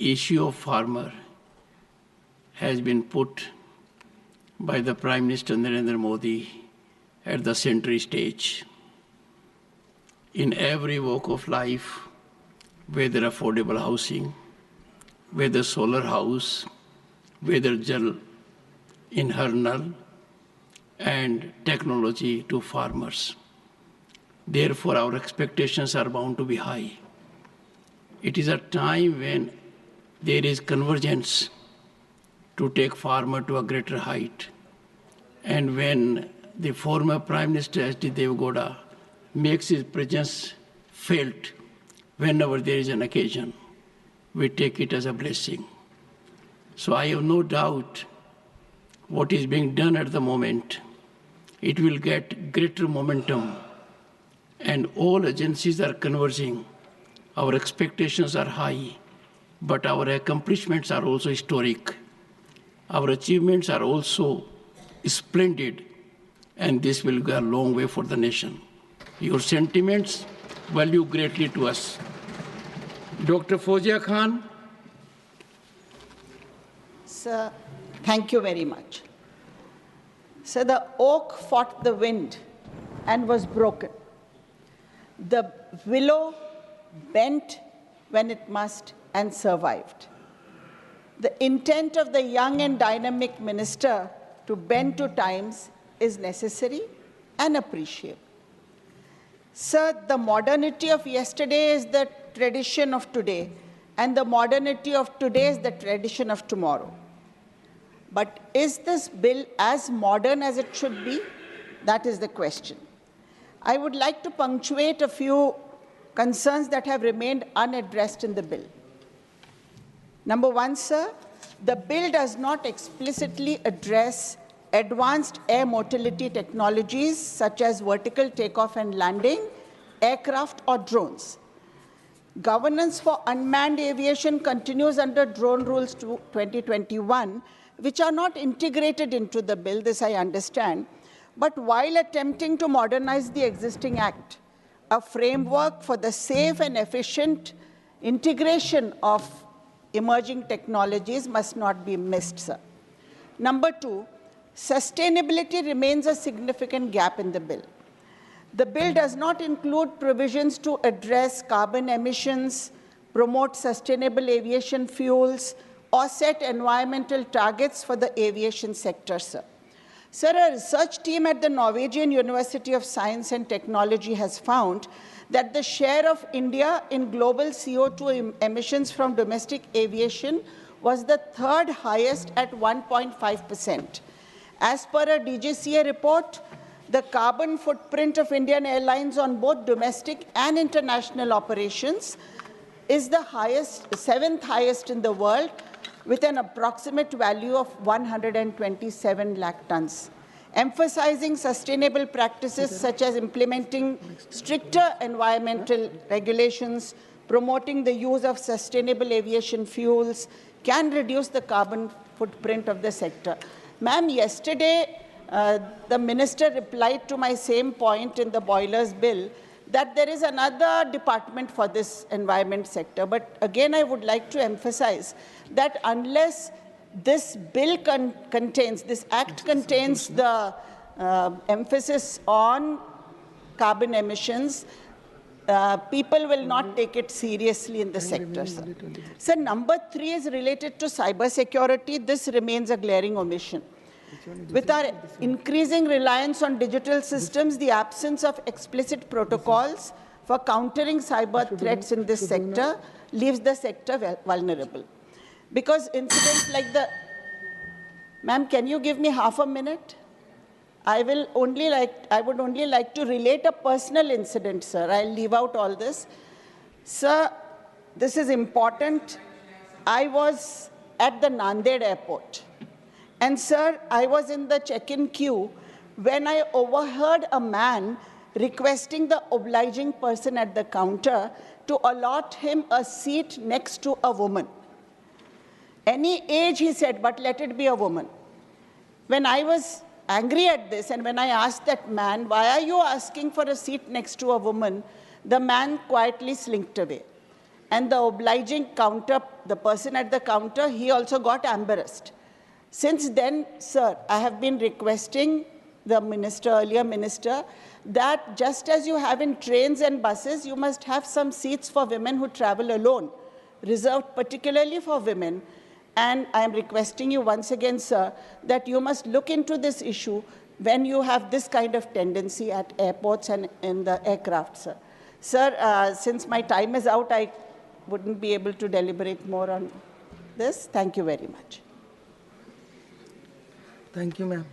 issue of farmer has been put by the Prime Minister Narendra Modi at the center stage. In every walk of life, whether affordable housing, whether solar house, whether Jal in her Nal, and technology to farmers. Therefore, our expectations are bound to be high. It is a time when there is convergence to take farmer to a greater height. And when the former Prime Minister H.D. Deve Gowda makes his presence felt whenever there is an occasion, we take it as a blessing. So I have no doubt what is being done at the moment, it will get greater momentum, and all agencies are converging. Our expectations are high, but our accomplishments are also historic. Our achievements are also splendid, and this will go a long way for the nation. Your sentiments value greatly to us. Dr. Fauzia Khan. Sir, thank you very much. Sir, the oak fought the wind and was broken. The willow bent when it must and survived. The intent of the young and dynamic minister to bend to times is necessary and appreciable. Sir, the modernity of yesterday is the tradition of today, and the modernity of today is the tradition of tomorrow. But is this bill as modern as it should be? That is the question. I would like to punctuate a few concerns that have remained unaddressed in the bill. Number one, sir, the bill does not explicitly address advanced air motility technologies such as vertical takeoff and landing, aircraft or drones. Governance for unmanned aviation continues under Drone Rules 2021, which are not integrated into the bill, this I understand. But while attempting to modernize the existing act, a framework for the safe and efficient integration of emerging technologies must not be missed, sir. Number two, sustainability remains a significant gap in the bill. The bill does not include provisions to address carbon emissions, promote sustainable aviation fuels, or set environmental targets for the aviation sector, sir. Sir, a research team at the Norwegian University of Science and Technology has found that the share of India in global CO2 emissions from domestic aviation was the third highest at 1.5%. As per a DGCA report, the carbon footprint of Indian Airlines on both domestic and international operations is the highest, seventh highest in the world, with an approximate value of 127 lakh tons. Emphasizing sustainable practices such as implementing stricter environmental regulations, promoting the use of sustainable aviation fuels can reduce the carbon footprint of the sector. Ma'am, yesterday the minister replied to my same point in the boilers bill that there is another department for this environment sector. But again, I would like to emphasize that unless this bill this act contains the emphasis on carbon emissions, people will not take it seriously in the sector, sir. So number three is related to cyber security. This remains a glaring omission. With our increasing reliance on digital systems, the absence of explicit protocols for countering cyber threats in this sector leaves the sector vulnerable. Because incidents like the... Ma'am, can you give me half a minute? I would only like to relate a personal incident, sir. I'll leave out all this. Sir, this is important. I was at the Nanded airport. And sir, I was in the check-in queue when I overheard a man requesting the obliging person at the counter to allot him a seat next to a woman. Any age, he said, but let it be a woman. When I was angry at this, and when I asked that man, why are you asking for a seat next to a woman, the man quietly slinked away. And the obliging counter, the person at the counter, he also got embarrassed. Since then, sir, I have been requesting the minister, earlier minister, that just as you have in trains and buses, you must have some seats for women who travel alone, reserved particularly for women. And I am requesting you once again, sir, that you must look into this issue when you have this kind of tendency at airports and in the aircraft, sir. Sir, since my time is out, I wouldn't be able to deliberate more on this. Thank you very much. Thank you, ma'am.